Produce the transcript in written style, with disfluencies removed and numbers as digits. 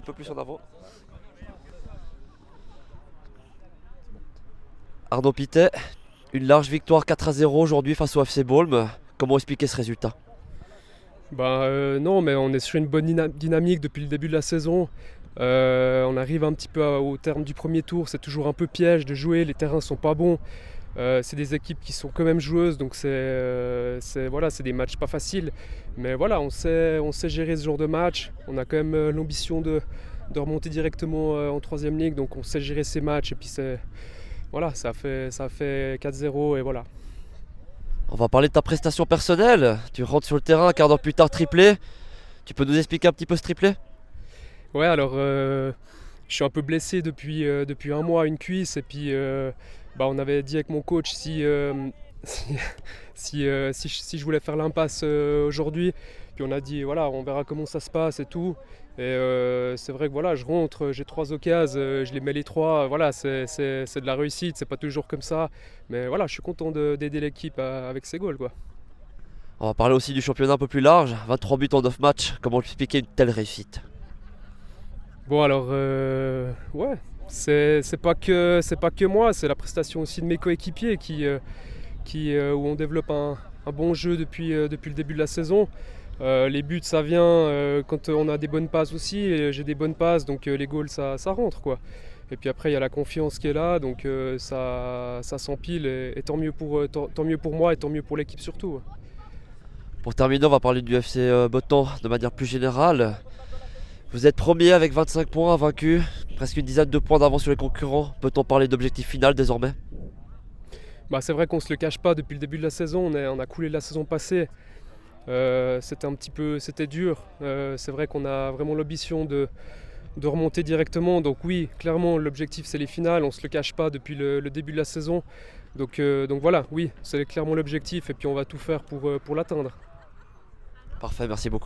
petit peu plus en avant. Arnaud Pitet, une large victoire 4-0 aujourd'hui face au FC Boulme. Comment expliquer ce résultat? Non, mais on est sur une bonne dynamique depuis le début de la saison. On arrive un petit peu au terme du premier tour, c'est toujours un peu piège de jouer, les terrains sont pas bons. C'est des équipes qui sont quand même joueuses, donc c'est des matchs pas faciles. Mais voilà, on sait gérer ce genre de match. On a quand même l'ambition de remonter directement en troisième ligue, donc on sait gérer ces matchs. Et puis voilà, ça fait 4-0 et voilà. On va parler de ta prestation personnelle. Tu rentres sur le terrain, un quart d'heure plus tard, triplé. Tu peux nous expliquer un petit peu ce triplé? Ouais, alors je suis un peu blessé depuis un mois, une cuisse, et puis on avait dit avec mon coach si, si je voulais faire l'impasse aujourd'hui, puis on a dit voilà, on verra comment ça se passe et tout. Et c'est vrai que voilà, je rentre, j'ai 3 occasions, je les mets les trois, voilà, c'est de la réussite, c'est pas toujours comme ça, mais voilà, je suis content d'aider l'équipe avec ses goals, quoi. On va parler aussi du championnat un peu plus large. 23 buts en 9 matchs. Comment expliquer une telle réussite? Bon alors ouais, c'est pas que moi, c'est la prestation aussi de mes coéquipiers où on développe un bon jeu depuis le début de la saison. Les buts ça vient quand on a des bonnes passes aussi, et j'ai des bonnes passes, donc les goals ça rentre, quoi. Et puis après il y a la confiance qui est là, donc ça s'empile, et tant mieux pour moi et tant mieux pour l'équipe surtout. Pour terminer, on va parler du FC Botan de manière plus générale. Vous êtes premier avec 25 points vaincus, presque une dizaine de points d'avance sur les concurrents. Peut-on parler d'objectif final désormais? C'est vrai qu'on se le cache pas, depuis le début de la saison, on a coulé la saison passée. C'était dur. C'est vrai qu'on a vraiment l'ambition de remonter directement. Donc oui, clairement, l'objectif c'est les finales. On se le cache pas depuis le début de la saison. Donc voilà, oui, c'est clairement l'objectif, et puis on va tout faire pour l'atteindre. Parfait, merci beaucoup.